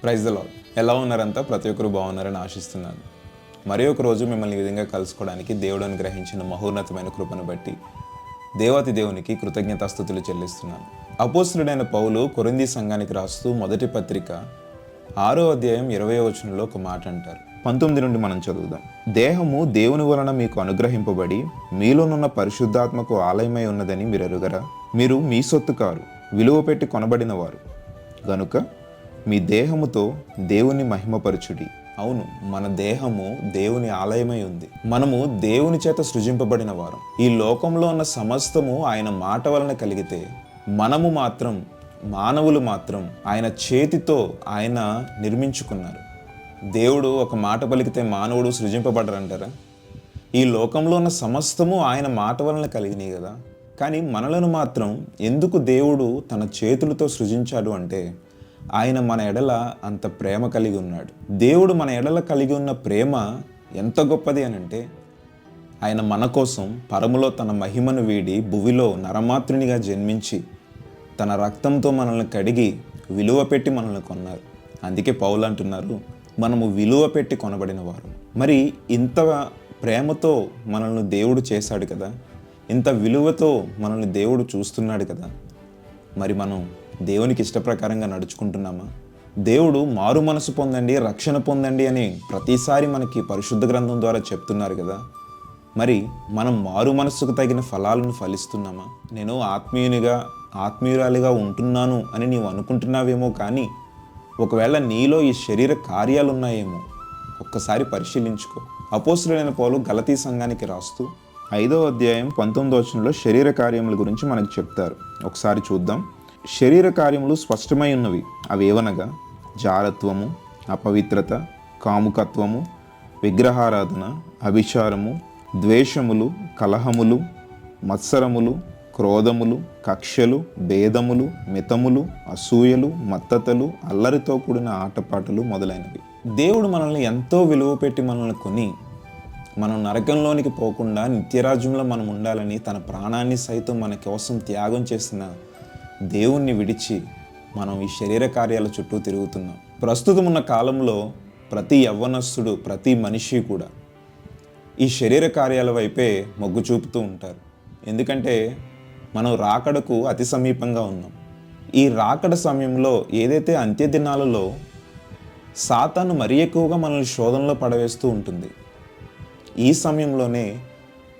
Praise the lord. ఎలా ఉన్నారంతా? ప్రతి ఒక్కరు బాగున్నారని ఆశిస్తున్నాను. మరి ఒక రోజు మిమ్మల్ని ఈ విధంగా కలుసుకోవడానికి దేవుడు అనుగ్రహించిన మహోన్నతమైన కృపను బట్టి దేవాతి దేవునికి కృతజ్ఞతాస్తుతులు చెల్లిస్తున్నాను. అపోస్తలుడైన పౌలు కొరింథీ సంఘానికి రాస్తూ మొదటి పత్రిక 6వ అధ్యాయం 20వ వచనంలో ఒక మాట అంటారు. 19 నుండి మనం చదువుదాం. దేహము దేవుని వలన మీకు అనుగ్రహింపబడి మీలోనున్న పరిశుద్ధాత్మకు ఆలయమై ఉన్నదని మీరు ఎరుగరా? మీరు మీ సొత్తు కారు, విలువ పెట్టి కొనబడిన వారు గనుక మీ దేహముతో దేవుని మహిమపరచుడి. అవును, మన దేహము దేవుని ఆలయమై ఉంది. మనము దేవుని చేత సృజింపబడిన వారు. ఈ లోకంలో ఉన్న సమస్తము ఆయన మాట వలన కలిగితే మానవులు మాత్రం ఆయన చేతితో ఆయన నిర్మించుకున్నారు. దేవుడు ఒక మాట పలికితే మానవుడు సృజింపబడరంటారా? ఈ లోకంలో ఉన్న సమస్తము ఆయన మాట వలన కలిగినాయి కదా. కానీ మనలను మాత్రం ఎందుకు దేవుడు తన చేతులతో సృజించాడు అంటే ఆయన మన ఎడల అంత ప్రేమ కలిగి ఉన్నాడు. దేవుడు మన ఎడల కలిగి ఉన్న ప్రేమ ఎంత గొప్పది అని అంటే ఆయన మన కోసం పరములో తన మహిమను వీడి భువిలో నరమాతృనిగా జన్మించి తన రక్తంతో మనల్ని కడిగి విలువ పెట్టి మనల్ని కొన్నారు. అందుకే పౌలు అంటున్నారు, మనము విలువ పెట్టి కొనబడిన వారు. మరి ఇంత ప్రేమతో మనల్ని దేవుడు చేశాడు కదా, ఇంత విలువతో మనల్ని దేవుడు చూస్తున్నాడు కదా, మరి మనం దేవునికి ఇష్టప్రకారంగా నడుచుకుంటున్నామా? దేవుడు మారు మనసు పొందండి, రక్షణ పొందండి అని ప్రతిసారి మనకి పరిశుద్ధ గ్రంథం ద్వారా చెప్తున్నారు కదా. మరి మనం మారు మనస్సుకు తగిన ఫలాలను ఫలిస్తున్నామా? నేను ఆత్మీయురాలిగా ఉంటున్నాను అని నీవు అనుకుంటున్నావేమో, కానీ ఒకవేళ నీలో ఈ శరీర కార్యాలు ఉన్నాయేమో ఒక్కసారి పరిశీలించుకో. అపోస్తలుడైన పౌలు గలతీ సంఘానికి రాస్తూ 5వ అధ్యాయం 19వ వచనంలో శరీర కార్యముల గురించి మనకు చెప్తారు. ఒకసారి చూద్దాం. శరీర కార్యములు స్పష్టమై ఉన్నవి. అవేవనగా జారత్వము, అపవిత్రత, కాముకత్వము, విగ్రహారాధన, అభిచారము, ద్వేషములు, కలహములు, మత్సరములు, క్రోధములు, కక్షలు, భేదములు, మితములు, అసూయలు, మత్తతలు, అల్లరితో కూడిన ఆటపాటలు మొదలైనవి. దేవుడు మనల్ని ఎంతో విలువ పెట్టి మనల్ని కొని మనం నరకంలోనికి పోకుండా నిత్యరాజ్యంలో మనం ఉండాలని తన ప్రాణాన్ని సైతం మన కోసం త్యాగం చేసిన దేవుణ్ణి విడిచి మనం ఈ శరీర కార్యాల చుట్టూ తిరుగుతున్నాం. ప్రస్తుతం ఉన్న కాలంలో ప్రతి యవ్వనస్తుడు, ప్రతి మనిషి కూడా ఈ శరీర కార్యాల వైపే మొగ్గు చూపుతూ ఉంటారు. ఎందుకంటే మనం రాకడకు అతి సమీపంగా ఉన్నాం. ఈ రాకడ సమయంలో ఏదైతే అంత్య దినాలలో సాతాను మరీ ఎక్కువగా మనల్ని శోధనలో పడవేస్తూ ఉంటుంది, ఈ సమయంలోనే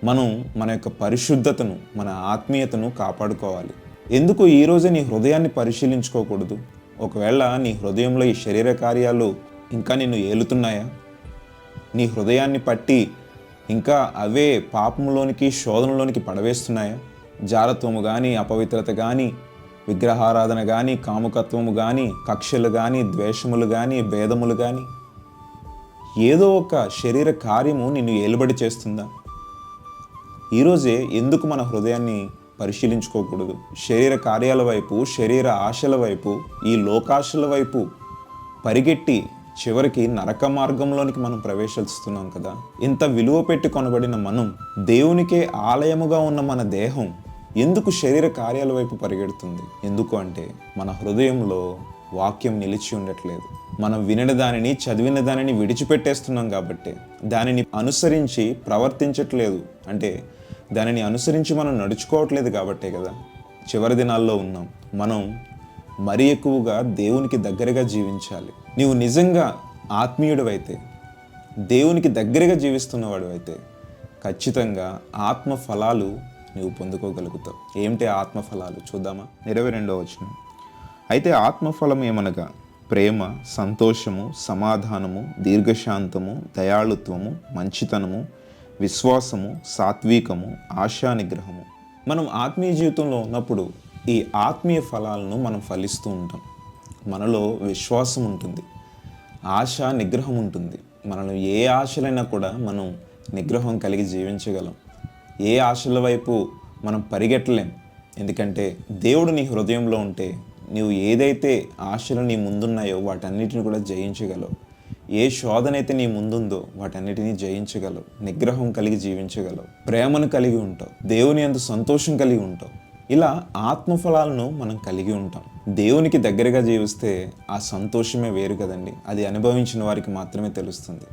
మనం మన యొక్క పరిశుద్ధతను, మన ఆత్మీయతను కాపాడుకోవాలి. ఎందుకు ఈరోజే నీ హృదయాన్ని పరిశీలించుకోకూడదు? ఒకవేళ నీ హృదయంలో ఈ శరీర కార్యాలు ఇంకా నిన్ను ఏలుతున్నాయా? నీ హృదయాన్ని పట్టి ఇంకా అవే పాపంలోనికి, శోధనలోనికి పడవేస్తున్నాయా? జారత్వము కానీ, అపవిత్రత కానీ, విగ్రహారాధన కానీ, కాముకత్వము కానీ, కక్షలు కానీ, ద్వేషములు కానీ, భేదములు కానీ, ఏదో ఒక శరీర కార్యము నిన్ను ఏలుబడి చేస్తుందా? ఈరోజే ఎందుకు మన హృదయాన్ని పరిశీలించుకోకూడదు? శరీర కార్యాల వైపు, శరీర ఆశల వైపు, ఈ లోకాశల వైపు పరిగెట్టి చివరికి నరక మార్గంలోనికి మనం ప్రవేశిస్తున్నాం కదా. ఇంత విలువ పెట్టి కొనబడిన మనం, దేవునికే ఆలయముగా ఉన్న మన దేహం ఎందుకు శరీర కార్యాల వైపు పరిగెడుతుంది? ఎందుకు అంటే మన హృదయంలో వాక్యం నిలిచి ఉండట్లేదు. మనం వినిన దానిని, చదివిన దానిని విడిచిపెట్టేస్తున్నాం కాబట్టి, దానిని అనుసరించి ప్రవర్తించట్లేదు అంటే దానిని అనుసరించి మనం నడుచుకోవట్లేదు కాబట్టే కదా చివరి దినాల్లో ఉన్నాం. మనం మరీ ఎక్కువగా దేవునికి దగ్గరగా జీవించాలి. నీవు నిజంగా ఆత్మీయుడివైతే, దేవునికి దగ్గరగా జీవిస్తున్నవాడు అయితే ఖచ్చితంగా ఆత్మ ఫలాలు నీవు పొందుకోగలుగుతావు. ఏమిటి ఆత్మ ఫలాలు? చూద్దామా? 22వ వచనం. అయితే ఆత్మఫలం ఏమనగా ప్రేమ, సంతోషము, సమాధానము, దీర్ఘశాంతము, దయాళుత్వము, మంచితనము, విశ్వాసము, సాత్వికము, ఆశా నిగ్రహము. మనం ఆత్మీయ జీవితంలో ఉన్నప్పుడు ఈ ఆత్మీయ ఫలాలను మనం ఫలిస్తూ ఉంటాం. మనలో విశ్వాసం ఉంటుంది, ఆశా నిగ్రహం ఉంటుంది. మనలో ఏ ఆశలైనా కూడా మనం నిగ్రహం కలిగి జీవించగలం. ఏ ఆశల వైపు మనం పరిగెట్టలేం. ఎందుకంటే దేవుడు నీ హృదయంలో ఉంటే నీవు ఏదైతే ఆశలు నీ ముందున్నాయో వాటన్నిటిని కూడా జయించగలవు. ఏ శోధన అయితే నీ ముందుందో వాటన్నిటినీ జయించగలవు. నిగ్రహం కలిగి జీవించగలవు. ప్రేమను కలిగి ఉంటావు. దేవుని యందు సంతోషం కలిగి ఉంటావు. ఇలా ఆత్మఫలాలను మనం కలిగి ఉంటాం. దేవునికి దగ్గరగా జీవిస్తే ఆ సంతోషమే వేరు కదండి. అది అనుభవించిన వారికి మాత్రమే తెలుస్తుంది.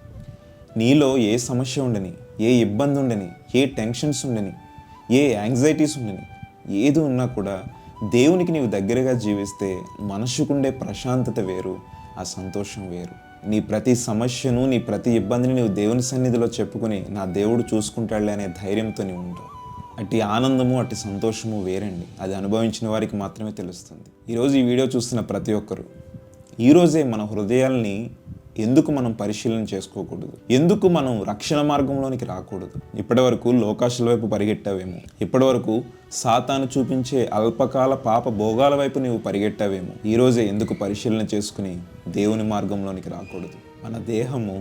నీలో ఏ సమస్య ఉండని, ఏ ఇబ్బంది ఉండని, ఏ టెన్షన్స్ ఉండని, ఏ యాంగ్జైటీస్ ఉండని, ఏది ఉన్నా కూడా దేవునికి నీవు దగ్గరగా జీవిస్తే మనసుకుండే ప్రశాంతత వేరు, ఆ సంతోషం వేరు. నీ ప్రతి సమస్యను, నీ ప్రతి ఇబ్బందిని నీవు దేవుని సన్నిధిలో చెప్పుకొని నా దేవుడు చూసుకుంటాడులే అనే ధైర్యంతో నీవు ఉంటావు. అట్టి ఆనందము, అట్టి సంతోషము వేరండి. అది అనుభవించిన వారికి మాత్రమే తెలుస్తుంది. ఈరోజు ఈ వీడియో చూస్తున్న ప్రతి ఒక్కరు ఈరోజే మన హృదయాల్ని ఎందుకు మనం పరిశీలన చేసుకోకూడదు? ఎందుకు మనం రక్షణ మార్గంలోనికి రాకూడదు? ఇప్పటివరకు లోకాశల వైపు పరిగెట్టావేమో, ఇప్పటివరకు సాతాను చూపించే అల్పకాల పాప భోగాల వైపు నీవు పరిగెట్టావేమో. ఈరోజే ఎందుకు పరిశీలన చేసుకుని దేవుని మార్గంలోనికి రాకూడదు? మన దేహము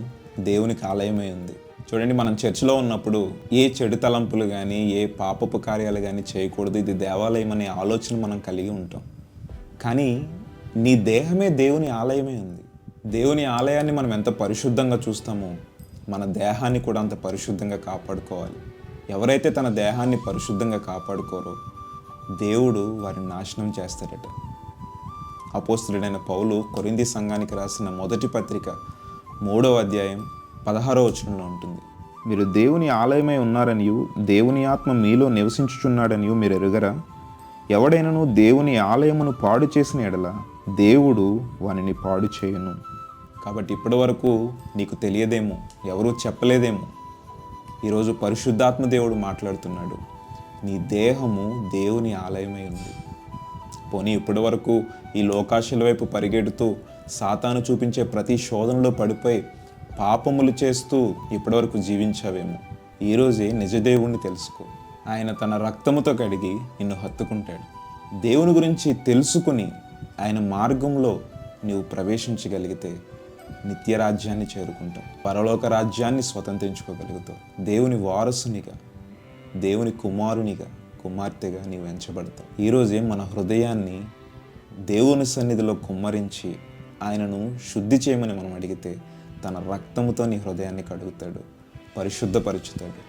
దేవునికి ఆలయమై ఉంది. చూడండి, మనం చర్చిలో ఉన్నప్పుడు ఏ చెడు తలంపులు కానీ, ఏ పాపపు కార్యాలు కానీ చేయకూడదు, ఇది దేవాలయం అనే ఆలోచన మనం కలిగి ఉంటాం. కానీ నీ దేహమే దేవుని ఆలయమే ఉంది. దేవుని ఆలయాన్ని మనం ఎంత పరిశుద్ధంగా చూస్తామో మన దేహాన్ని కూడా అంత పరిశుద్ధంగా కాపాడుకోవాలి. ఎవరైతే తన దేహాన్ని పరిశుద్ధంగా కాపాడుకోరో దేవుడు వారిని నాశనం చేస్తారట. అపోస్తలుడైన పౌలు కొరింథీ సంఘానికి రాసిన మొదటి పత్రిక 3వ అధ్యాయం 16వ వచనంలో ఉంటుంది, మీరు దేవుని ఆలయమై ఉన్నారనియు దేవుని ఆత్మ మీలో నివసించుచున్నాడనియు మీరు ఎరుగరా? ఎవడైనను దేవుని ఆలయమును పాడు చేసిన ఎడల దేవుడు వానిని పాడు చేయును. కాబట్టి ఇప్పటి వరకు నీకు తెలియదేమో, ఎవరూ చెప్పలేదేమో, ఈరోజు పరిశుద్ధాత్మ దేవుడు మాట్లాడుతున్నాడు. నీ దేహము దేవుని ఆలయమై ఉంది. పోనీ ఇప్పటి వరకు ఈ లోకాశల వైపు పరిగెడుతూ సాతాను చూపించే ప్రతి శోధనలో పడిపోయి పాపములు చేస్తూ ఇప్పటివరకు జీవించావేమో. ఈరోజే నిజదేవుణ్ణి తెలుసుకో. ఆయన తన రక్తముతో కడిగి నిన్ను హత్తుకుంటాడు. దేవుని గురించి తెలుసుకుని ఆయన మార్గంలో నీవు ప్రవేశించగలిగితే నిత్య రాజ్యాన్ని చేరుకుంటావు, పరలోక రాజ్యాన్ని స్వతంత్రించుకోగలుగుతావు. దేవుని వారసునిగా, దేవుని కుమారునిగా, కుమార్తెగా నీవు ఎంచబడతావు. ఈరోజే మన హృదయాన్ని దేవుని సన్నిధిలో కుమ్మరించి ఆయనను శుద్ధి చేయమని మనం అడిగితే తన రక్తముతో నీ హృదయాన్ని కడుగుతాడు, పరిశుద్ధపరుచుతాడు.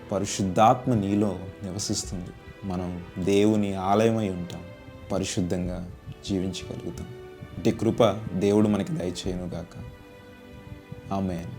పరిశుద్ధాత్మ నీలో నివసిస్తుంది. మనం దేవుని ఆలయమై ఉంటాం, పరిశుద్ధంగా జీవించగలుగుతాం. ఇట్టి కృప దేవుడు మనకి దయచేయునుగాక. ఆమేన్.